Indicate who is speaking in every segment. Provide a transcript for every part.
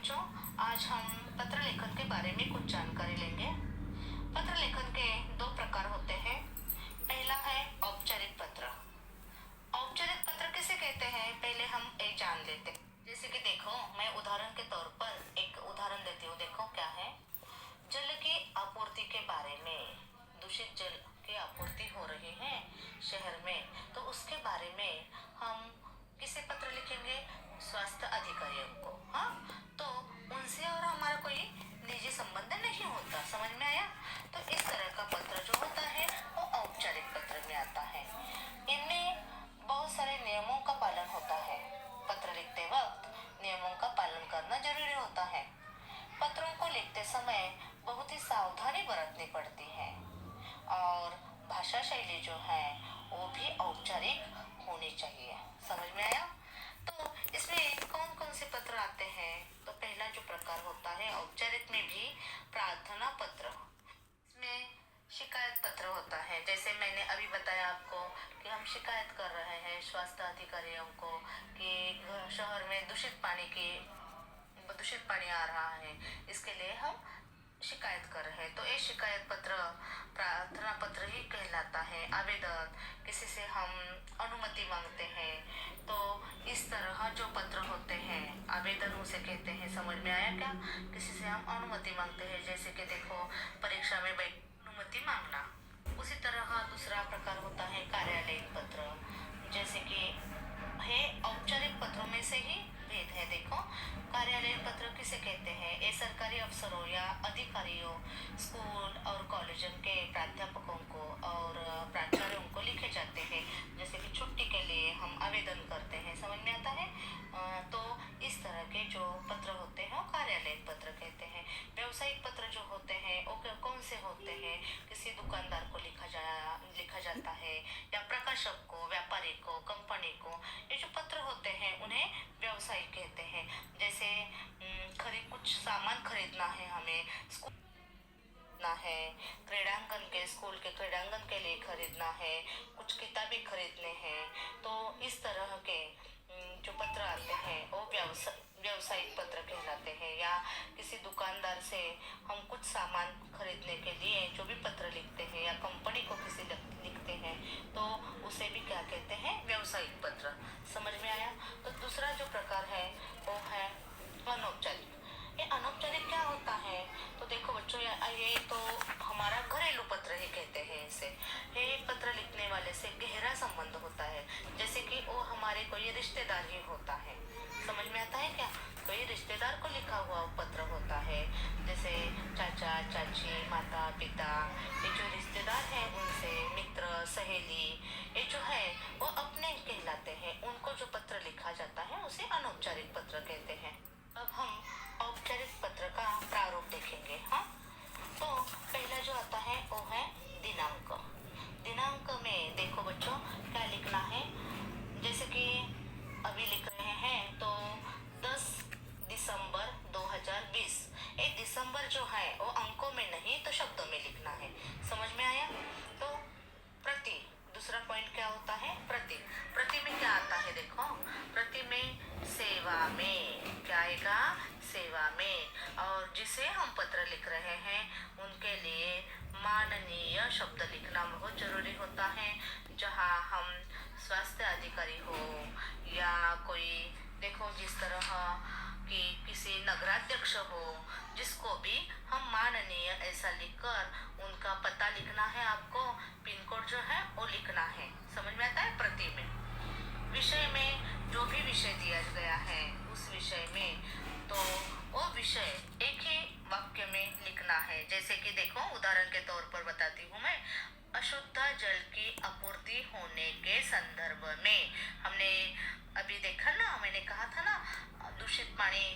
Speaker 1: बच्चों, आज हम पत्र लेखन के बारे में कुछ जानकारी लेंगे। पत्र लेखन के दो प्रकार होते हैं। पहला है औपचारिक पत्र। औपचारिक पत्र किसे कहते हैं, पहले हम एक जान लेते हैं। जैसे कि देखो, मैं उदाहरण के तौर पर एक उदाहरण देती हूँ। देखो क्या है, जल की आपूर्ति के बारे में। दूषित जल की आपूर्ति हो रही है शहर में, तो उसके बारे में हम किसे पत्र लिखेंगे? स्वास्थ्य अधिकारियों को। हाँ, तो उनसे और हमारा कोई निजी संबंध नहीं होता। समझ में आया? तो इस तरह का पत्र जो होता है वो औपचारिक पत्र में आता है। इनमें बहुत सारे नियमों का पालन होता है। पत्र लिखते वक्त नियमों का पालन करना जरूरी होता है। पत्रों को लिखते समय बहुत ही सावधानी बरतनी पड़ती है और भाषा शैली जो है वो भी औपचारिक होनी चाहिए। समझ में आया? तो इसमें कौन कौन से पत्र आते हैं? तो पहला जो प्रकार होता है औपचारिक में भी, प्रार्थना पत्र। इसमें शिकायत पत्र होता है। जैसे मैंने अभी बताया आपको कि हम शिकायत कर रहे हैं स्वास्थ्य अधिकारियों को कि शहर में दूषित पानी आ रहा है, इसके लिए हम शिकायत कर रहे हैं। तो ये शिकायत पत्र प्रार्थना पत्र ही कहलाता है। आवेदन, किसी से हम अनुमति मांगते हैं, तो इस तरह जो पत्र होते हैं आवेदन उसे कहते हैं। समझ में आया क्या? किसी से हम अनुमति मांगते हैं, जैसे कि देखो परीक्षा में अनुमति मांगना। उसी तरह दूसरा प्रकार होता है कार्यालयिक पत्र। जैसे कि है औपचारिक पत्रों में से ही भेद है। देखो, कार्यालय पत्र किसे कहते हैं? ये सरकारी अफसरों या अधिकारियों, स्कूल और कॉलेजों के प्राध्यापकों को और प्राचार्यों को लिखे जाते हैं। जैसे कि छुट्टी के लिए हम आवेदन करते हैं। समझ में आता है? तो इस तरह के जो पत्र होते हैं वो कार्यालयिक पत्र कहते हैं। व्यावसायिक पत्र जो होते हैं वो कौन से होते हैं? किसी दुकानदार को लिखा जाता है, या प्रकाशक को, व्यापारी को, कंपनी को। ये जो पत्र होते हैं उन्हें व्यवसायिक कहते हैं। जैसे कुछ सामान खरीदना है हमें, है क्रीड़ांगन के, स्कूल के क्रीड़ांगन के लिए खरीदना है, कुछ किताबें खरीदने हैं, तो इस तरह के जो पत्र आते हैं वो व्यवसायिक पत्र कहलाते हैं। या किसी दुकानदार से हम कुछ सामान खरीदने के लिए जो भी पत्र लिखते हैं, या कंपनी को किसी लिखते हैं, तो उसे भी क्या कहते हैं? व्यवसायिक पत्र। समझ में आया? तो दूसरा जो प्रकार है वो है अनौपचारिक। ये अनौपचारिक क्या होता है? तो देखो बच्चों, ये तो हमारा घरेलू पत्र ही कहते हैं इसे। ये पत्र लिखने वाले से गहरा संबंध होता है, जैसे कि वो हमारे कोई रिश्तेदार ही होता है। समझ में आता है क्या? कोई रिश्तेदार को लिखा हुआ पत्र होता है, जैसे चाचा चाची, माता पिता, ये जो रिश्तेदार हैं उनसे, मित्र सहेली, ये जो है वो अपने कहलाते हैं। उनको जो पत्र लिखा जाता है उसे अनौपचारिक पत्र कहते हैं। अब हम औपचारिक पत्र का प्रारूप देखेंगे। हाँ, तो पहला जो आता है वो है दिनांक। दिनांक में देखो बच्चों क्या लिखना है। जैसे कि अभी लिख रहे हैं तो 10 दिसंबर 2020। ये दिसंबर जो है वो अंकों में नहीं तो शब्दों में लिखना है। समझ में आया? तो प्रति, दूसरा पॉइंट क्या होता है? प्रति। प्रति में क्या आता है? देखो, प्रति में सेवा में क्या आएगा? सेवा में। और जिसे हम पत्र लिख रहे हैं उनके लिए माननीय शब्द लिखना बहुत जरूरी होता है। जहाँ हम स्वास्थ्य अधिकारी हो या कोई, देखो जिस तरह कि किसी नगराध्यक्ष हो, जिसको भी हम माननीय ऐसा लिखकर उनका पता लिखना है। आपको पिन कोड जो है वो लिखना है। समझ में आता है? प्रति में। विषय में जो भी विषय दिया गया है उस विषय में, तो वो विषय एक ही वाक्य में लिखना है। जैसे कि देखो उदाहरण के तौर पर बताती हूँ मैं। अशुद्ध जल की आपूर्ति होने के संदर्भ में, हमने अभी देखा ना, मैंने कहा था ना, दूषित पानी,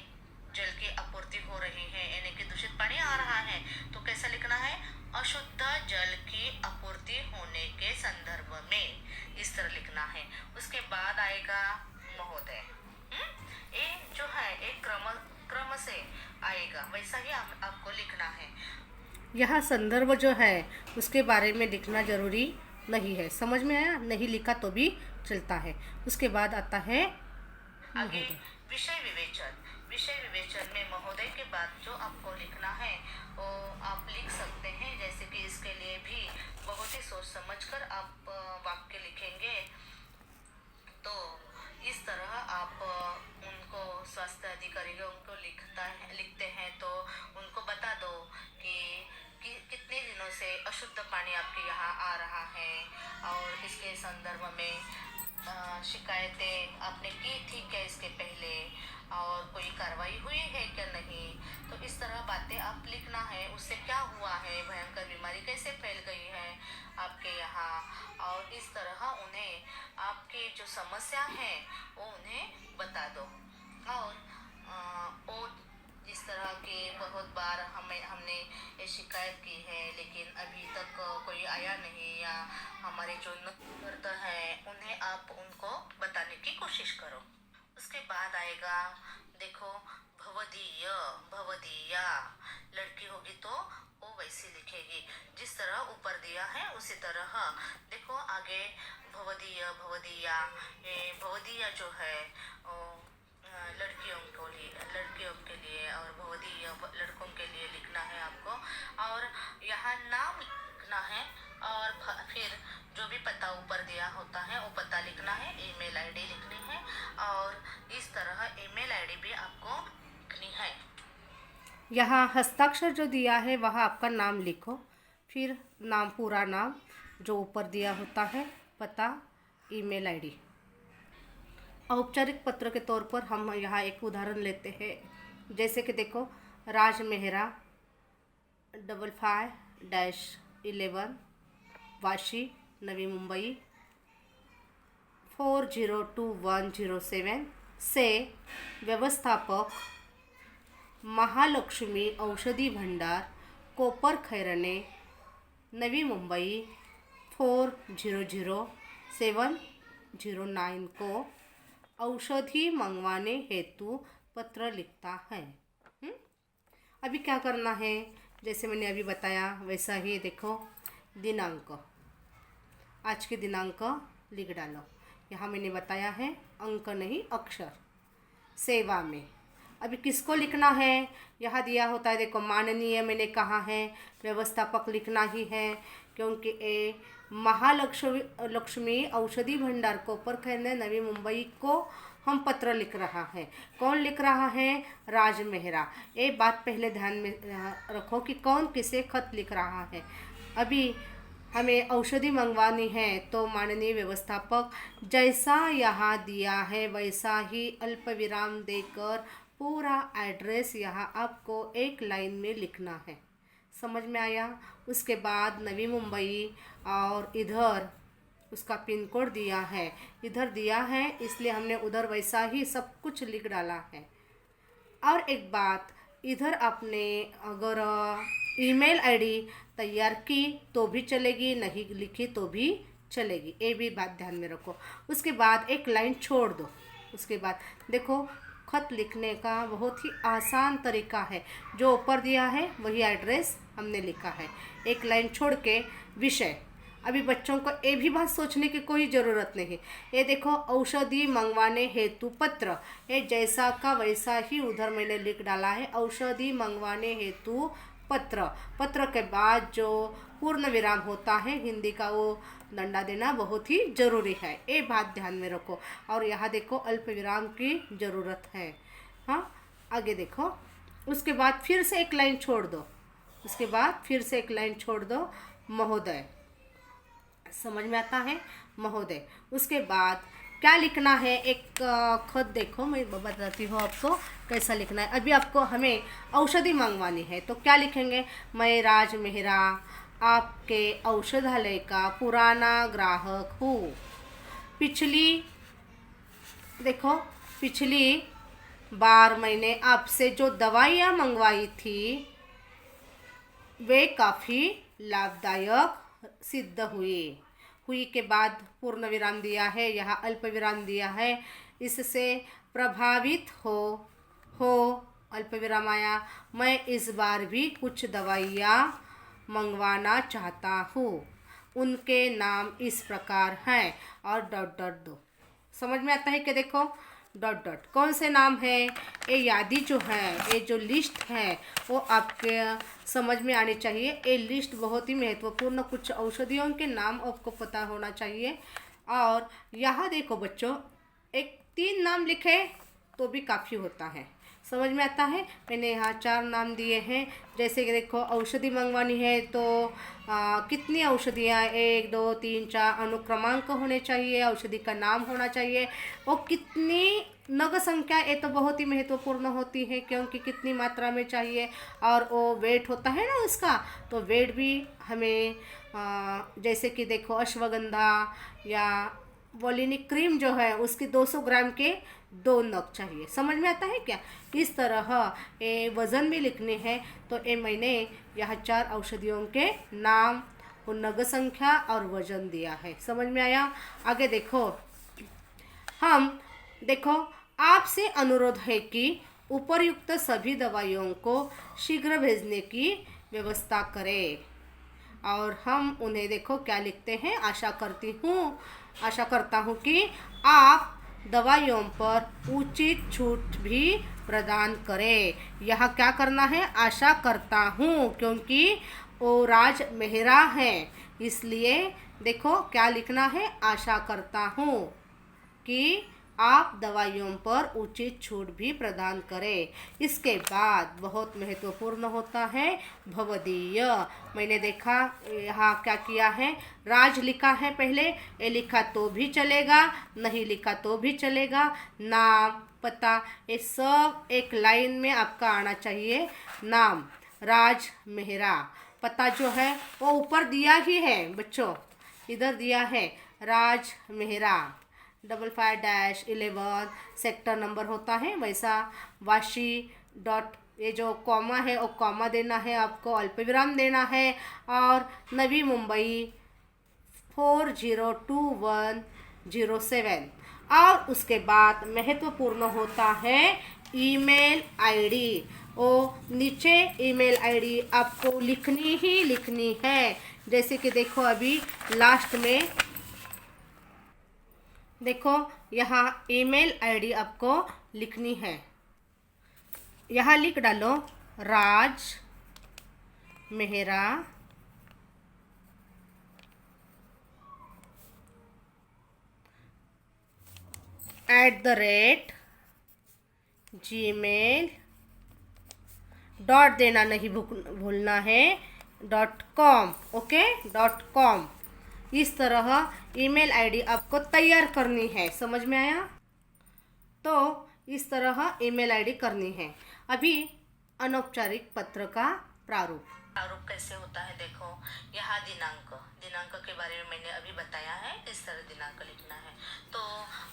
Speaker 1: जल की आपूर्ति हो रही है यानी कि दूषित पानी आ रहा है, तो कैसा लिखना है? अशुद्ध जल की आपूर्ति होने के संदर्भ में, इस तरह लिखना है। उसके बाद आएगा महोदय। ये जो है एक क्रम से आएगा, वैसा ही आपको लिखना है। यहाँ संदर्भ जो है उसके बारे में लिखना जरूरी नहीं है। समझ में आया? नहीं लिखा तो भी चलता है। उसके बाद आता है आगे विषय विवेचन। विषय विवेचन में महोदय के बाद जो आपको लिखना है वो आप लिख सकते हैं। जैसे कि इसके लिए भी बहुत ही सोच समझकर आप वाक्य लिखेंगे। तो इस तरह आप उनको स्वास्थ्य अधिकारियों को लिखते हैं तो उनको बता दो कि कितने दिनों से अशुद्ध पानी आपके यहाँ आ रहा है और इसके संदर्भ में शिकायतें आपने की थी क्या इसके पहले, और कोई कार्रवाई हुई है क्या नहीं। तो इस तरह बातें आप लिखना है। उससे क्या हुआ है, भयंकर बीमारी कैसे फैल गई है आपके यहाँ, और इस तरह उन्हें आपकी जो समस्या है वो उन्हें बता दो। और वो जिस तरह के बहुत बार हमने ये शिकायत की है लेकिन अभी तक कोई आया नहीं, या हमारे जो नर्स है उन्हें आप उनको बताने की कोशिश करो। उसके बाद आएगा देखो भवदीय भवदीया। लड़की होगी तो वो वैसी लिखेगी जिस तरह ऊपर दिया है उसी तरह। देखो आगे भवदीय भवदीया, ये भवदीया जो है लड़कियों के लिए और भवदीय लड़कों के लिए लिखना है आपको। और यहाँ नाम लिखना है और फिर जो भी पता ऊपर दिया होता है वो पता लिखना है, ईमेल आईडी लिखनी है और इस तरह ईमेल आईडी भी आपको लिखनी है।
Speaker 2: यहाँ हस्ताक्षर जो दिया है वहाँ आपका नाम लिखो, फिर नाम पूरा नाम जो ऊपर दिया होता है, पता, ईमेल आईडी। औपचारिक पत्र के तौर पर हम यहाँ एक उदाहरण लेते हैं। जैसे कि देखो राज मेहरा 55-11 वाशी नवी मुंबई 402107 से व्यवस्थापक महालक्ष्मी औषधि भंडार कोपर खैरने नवी मुंबई 400709 को औषधि मंगवाने हेतु पत्र लिखता है। अभी क्या करना है, जैसे मैंने अभी बताया वैसा ही देखो दिनांक, आज के दिनांक लिख डालो। यहाँ मैंने बताया है अंक नहीं अक्षर। सेवा में अभी किसको लिखना है, यहाँ दिया होता है देखो माननीय, मैंने कहा है व्यवस्थापक लिखना ही है क्योंकि ए महालक्ष्मी औषधि भंडार कोपर खैरने नवी मुंबई को हम पत्र लिख रहा है। कौन लिख रहा है, राज मेहरा। ये बात पहले ध्यान में रखो कि कौन किसे खत लिख रहा है। अभी हमें औषधि मंगवानी है तो माननीय व्यवस्थापक जैसा यहाँ दिया है वैसा ही अल्प विराम देकर पूरा एड्रेस यहाँ आपको एक लाइन में लिखना है। समझ में आया। उसके बाद नवी मुंबई और इधर उसका पिन कोड दिया है, इधर दिया है इसलिए हमने उधर वैसा ही सब कुछ लिख डाला है। और एक बात, इधर आपने अगर ईमेल आईडी तैयार की तो भी चलेगी, नहीं लिखी तो भी चलेगी, ये भी बात ध्यान में रखो। उसके बाद एक लाइन छोड़ दो। उसके बाद देखो खत लिखने का बहुत ही आसान तरीका है, जो ऊपर दिया है वही एड्रेस हमने लिखा है। एक लाइन छोड़ के विषय, अभी बच्चों को ये भी बात सोचने की कोई ज़रूरत नहीं। ये देखो औषधि मंगवाने हेतु पत्र, ये जैसा का वैसा ही उधर मैंने लिख डाला है, औषधि मंगवाने हेतु पत्र। पत्र के बाद जो पूर्ण विराम होता है हिंदी का, वो डंडा देना बहुत ही ज़रूरी है, ये बात ध्यान में रखो। और यहाँ देखो अल्प विराम की ज़रूरत है। हाँ आगे देखो, उसके बाद फिर से एक लाइन छोड़ दो। उसके बाद फिर से एक लाइन छोड़ दो, महोदय। समझ में आता है, महोदय। उसके बाद क्या लिखना है, एक खुद देखो, मैं बताती हूँ आपको कैसा लिखना है। अभी आपको हमें औषधि मंगवानी है तो क्या लिखेंगे, मैं राज मेहरा आपके औषधालय का पुराना ग्राहक हूँ। पिछली बार मैंने आपसे जो दवाइयाँ मंगवाई थी वे काफ़ी लाभदायक सिद्ध हुई के बाद पूर्ण विराम दिया है, यहाँ अल्प विराम दिया है। इससे प्रभावित हो अल्प विराम आया, मैं इस बार भी कुछ दवाइयाँ मंगवाना चाहता हूँ। उनके नाम इस प्रकार हैं और डॉट डॉट दो। समझ में आता है कि देखो डॉट डॉट। कौन से नाम है? ये यादी जो है, ये जो लिस्ट है वो आपके समझ में आनी चाहिए। ये लिस्ट बहुत ही महत्वपूर्ण, कुछ औषधियों के नाम आपको पता होना चाहिए। और यहाँ देखो बच्चों, एक 3 नाम लिखे तो भी काफ़ी होता है, समझ में आता है। मैंने यहाँ 4 नाम दिए हैं। जैसे कि देखो, औषधि मंगवानी है तो कितनी औषधियाँ, 1 2 3 4 अनुक्रमांक होने चाहिए, औषधि का नाम होना चाहिए, और कितनी नग संख्या, ये तो बहुत ही महत्वपूर्ण होती है क्योंकि कितनी मात्रा में चाहिए, और वो वेट होता है ना उसका, तो वेट भी हमें जैसे कि देखो अश्वगंधा या वोलिनिक क्रीम जो है उसकी 200 ग्राम के 2 नग चाहिए, समझ में आता है क्या। इस तरह ये वज़न भी लिखने हैं, तो ये मैंने यहाँ 4 औषधियों के नाम, नग संख्या और वजन दिया है, समझ में आया। आगे देखो, हम देखो आपसे अनुरोध है कि उपरयुक्त सभी दवाइयों को शीघ्र भेजने की व्यवस्था करें। और हम उन्हें देखो क्या लिखते हैं, आशा करता हूँ कि आप दवाइयों पर उचित छूट भी प्रदान करें। यहाँ क्या करना है? आशा करता हूँ, क्योंकि वो राज मेहरा है, इसलिए देखो क्या लिखना है, आशा करता हूँ कि आप दवाइयों पर उचित छूट भी प्रदान करें। इसके बाद बहुत महत्वपूर्ण होता है भवदीय। मैंने देखा यहाँ क्या किया है, राज लिखा है पहले, ये लिखा तो भी चलेगा, नहीं लिखा तो भी चलेगा, नाम पता ये सब एक लाइन में आपका आना चाहिए। नाम राज मेहरा, पता जो है वो ऊपर दिया ही है बच्चों, इधर दिया है राज मेहरा 55-11 सेक्टर नंबर होता है, वैसा वाशी डॉट, ये जो कॉमा है वो कॉमा देना है आपको, अल्पविराम देना है, और नवी मुंबई 402107। और उसके बाद महत्वपूर्ण होता है ईमेल आईडी। ओ नीचे ईमेल आईडी आपको लिखनी ही लिखनी है। जैसे कि देखो अभी लास्ट में देखो यहाँ ईमेल आईडी आपको लिखनी है, यहाँ लिख डालो राज मेहरा @gmail डॉट देना नहीं भूलना है, .com, ओके, .com। इस तरह ईमेल आईडी आपको तैयार करनी है, समझ में आया। तो इस तरह ईमेल आईडी करनी है। अभी अनौपचारिक पत्र का प्रारूप
Speaker 1: कैसे होता है, देखो यहाँ दिनांक के बारे में मैंने अभी बताया है, इस तरह दिनांक लिखना है। तो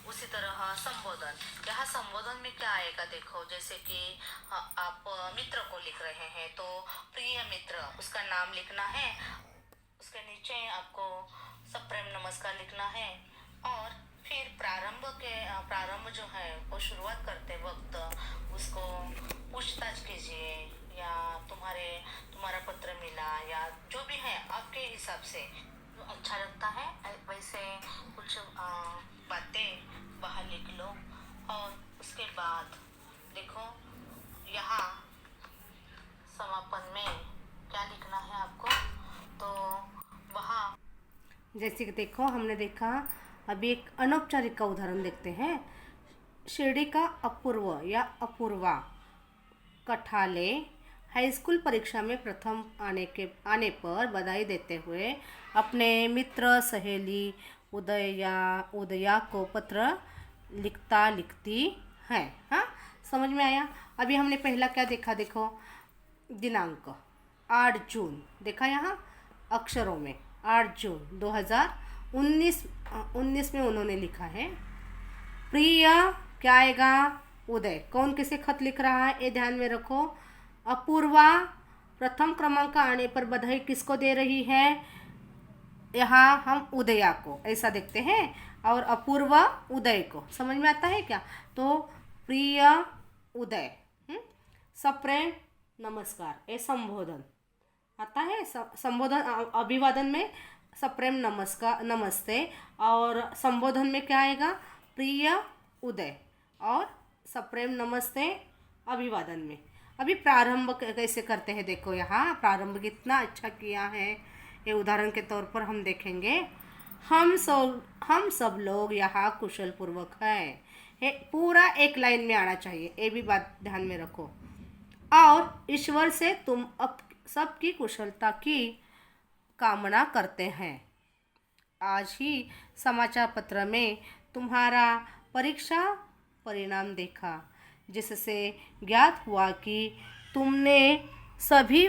Speaker 1: उसी तरह संबोधन, यहाँ संबोधन में क्या आएगा, देखो जैसे कि आप मित्र को लिख रहे हैं तो प्रिय मित्र, उसका नाम लिखना है, उसके नीचे आपको सप्रेम नमस्कार लिखना है, और फिर प्रारंभ जो है वो शुरुआत करते वक्त उसको पूछताछ कीजिए, या तुम्हारा पत्र मिला, या जो भी है आपके हिसाब से जो अच्छा लगता है वैसे कुछ बातें बाहर लिख लो। और उसके बाद देखो यहाँ समापन में क्या लिखना है आपको, तो वहाँ
Speaker 2: जैसे कि देखो हमने देखा, अभी एक अनौपचारिक का उदाहरण देखते हैं। शिरडी का अपूर्व या अपूर्वा कठाले हाई स्कूल परीक्षा में प्रथम आने पर बधाई देते हुए अपने मित्र सहेली उदया को पत्र लिखती है। हाँ, समझ में आया। अभी हमने पहला क्या देखा, देखो दिनांक 8 जून देखा, यहाँ अक्षरों में 8 जून 2019 में उन्होंने लिखा है। प्रिय क्या आएगा, उदय, कौन किसे खत लिख रहा है ये ध्यान में रखो। अपूर्वा प्रथम क्रमांक आने पर बधाई किसको दे रही है, यहाँ हम उदया को ऐसा देखते हैं, और अपूर्वा उदय को, समझ में आता है क्या। तो प्रिय उदय, सप्रेम नमस्कार, ये संबोधन आता है। संबोधन अभिवादन में सप्रेम नमस्कार नमस्ते, और संबोधन में क्या आएगा, प्रिय उदय, और सप्रेम नमस्ते अभिवादन में। अभी प्रारंभ कैसे करते हैं, देखो यहाँ प्रारंभ कितना अच्छा किया है। ये उदाहरण के तौर पर हम देखेंगे, हम सब लोग यहाँ कुशल पूर्वक हैं। ये पूरा एक लाइन में आना चाहिए, ये भी बात ध्यान में रखो। और ईश्वर से तुम अब सबकी कुशलता की कामना करते हैं। आज ही समाचार पत्र में तुम्हारा परीक्षा परिणाम देखा, जिससे ज्ञात हुआ कि तुमने सभी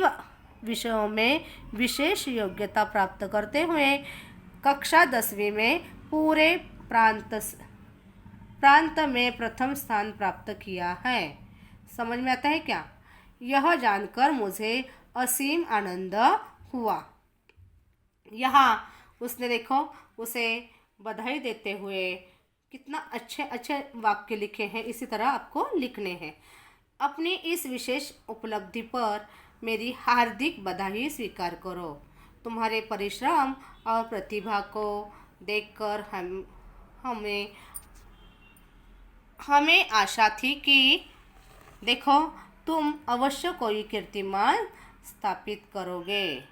Speaker 2: विषयों में विशेष योग्यता प्राप्त करते हुए कक्षा 10वीं में पूरे प्रांत में प्रथम स्थान प्राप्त किया है। समझ में आता है क्या? यह जानकर मुझे असीम आनंद हुआ। यहाँ उसने देखो उसे बधाई देते हुए कितना अच्छे अच्छे वाक्य लिखे हैं। इसी तरह आपको लिखने हैं। अपनी इस विशेष उपलब्धि पर मेरी हार्दिक बधाई स्वीकार करो। तुम्हारे परिश्रम और प्रतिभा को देखकर हमें आशा थी कि देखो तुम अवश्य कोई कीर्तिमान स्थापित करोगे।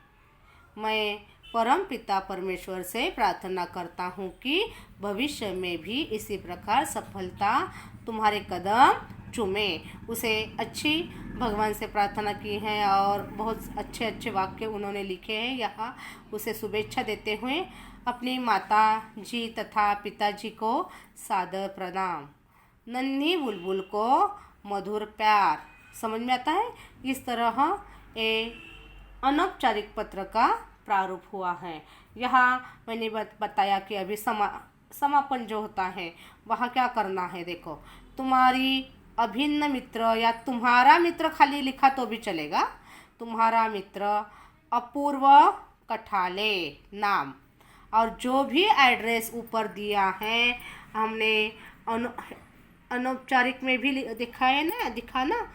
Speaker 2: मैं परम पिता परमेश्वर से प्रार्थना करता हूँ कि भविष्य में भी इसी प्रकार सफलता तुम्हारे कदम चूमे। उसे अच्छी भगवान से प्रार्थना की है और बहुत अच्छे अच्छे वाक्य उन्होंने लिखे हैं। यहाँ उसे शुभेच्छा देते हुए अपनी माता जी तथा पिताजी को सादर प्रणाम। नन्ही बुलबुल को मधुर प्यार। समझ में आता है? इस तरह ये अनौपचारिक पत्र का प्रारूप हुआ है। यहाँ मैंने बताया कि अभी समापन जो होता है वहाँ क्या करना है। देखो तुम्हारी अभिन्न मित्र या तुम्हारा मित्र खाली लिखा तो भी चलेगा। तुम्हारा मित्र अपूर्व कठाले नाम, और जो भी एड्रेस ऊपर दिया है हमने अनौपचारिक में भी दिखा ना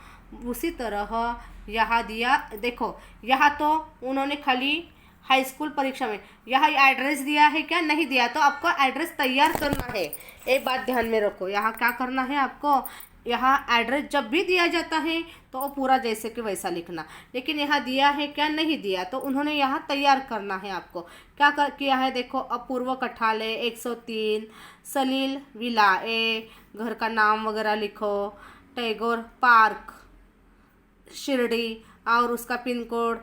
Speaker 2: उसी तरह यहाँ दिया। देखो यहाँ तो उन्होंने खाली हाई स्कूल परीक्षा में यहाँ एड्रेस दिया है, क्या नहीं दिया, तो आपको एड्रेस तैयार करना है। एक बात ध्यान में रखो, यहाँ क्या करना है आपको, यहाँ एड्रेस जब भी दिया जाता है तो पूरा जैसे कि वैसा लिखना। लेकिन यहाँ दिया है क्या नहीं दिया तो उन्होंने यहाँ तैयार करना है। आपको क्या किया है, देखो अपूर्व कठाले 103 सलील विला, घर का नाम वगैरह लिखो, टैगोर पार्क शिरडी, और उसका पिन कोड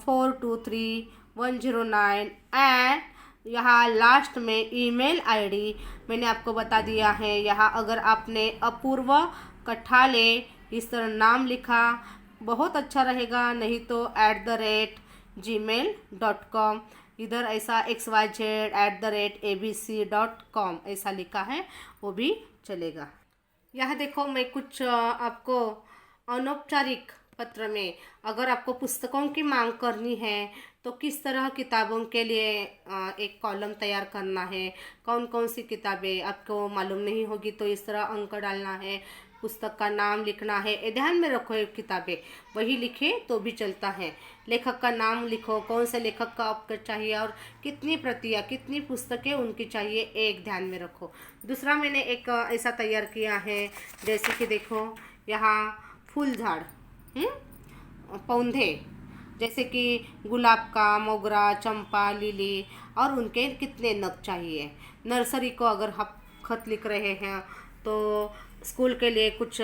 Speaker 2: 423109 एंड यहाँ लास्ट में ईमेल आईडी मैंने आपको बता दिया है। यहाँ अगर आपने अपूर्व कठाले इस तरह नाम लिखा बहुत अच्छा रहेगा, नहीं तो @gmail.com, इधर ऐसा xyz@abc.com ऐसा लिखा है वो भी चलेगा। यहाँ देखो मैं कुछ आपको अनौपचारिक पत्र में अगर आपको पुस्तकों की मांग करनी है तो किस तरह किताबों के लिए एक कॉलम तैयार करना है, कौन कौन सी किताबें आपको मालूम नहीं होगी तो इस तरह अंक डालना है, पुस्तक का नाम लिखना है। ये ध्यान में रखो, एक किताबें वही लिखे तो भी चलता है। लेखक का नाम लिखो, कौन से लेखक का आपको चाहिए और कितनी प्रतियाँ कितनी पुस्तकें उनकी चाहिए, एक ध्यान में रखो। दूसरा मैंने एक ऐसा तैयार किया है जैसे कि देखो यहाँ फूल झाड़ पौधे जैसे कि गुलाब का, मोगरा, चंपा, लिली और उनके कितने नग चाहिए। नर्सरी को अगर आप खत लिख रहे हैं तो स्कूल के लिए कुछ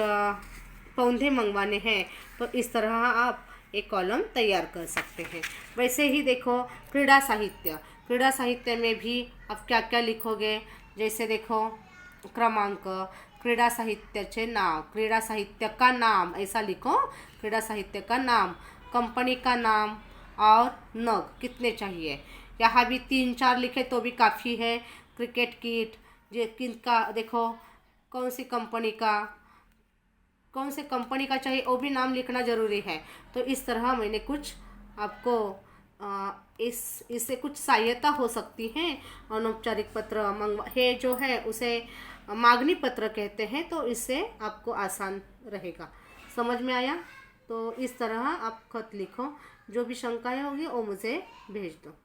Speaker 2: पौधे मंगवाने हैं तो इस तरह आप एक कॉलम तैयार कर सकते हैं। वैसे ही देखो क्रीड़ा साहित्य में भी आप क्या क्या लिखोगे, जैसे देखो क्रमांक, क्रीड़ा साहित्याचे नाव, क्रीड़ा साहित्य का नाम ऐसा लिखो, क्रीड़ा साहित्य का नाम, कंपनी का नाम और नग कितने चाहिए। यहाँ भी 3-4 लिखे तो भी काफ़ी है। क्रिकेट किट किनका देखो कौन सी कंपनी का चाहिए वो भी नाम लिखना ज़रूरी है। तो इस तरह मैंने कुछ आपको इससे कुछ सहायता हो सकती है। अनौपचारिक पत्र है जो है उसे मांगनी पत्र कहते हैं, तो इससे आपको आसान रहेगा। समझ में आया? तो इस तरह आप खत लिखो, जो भी शंकाएं होगी वो मुझे भेज दो।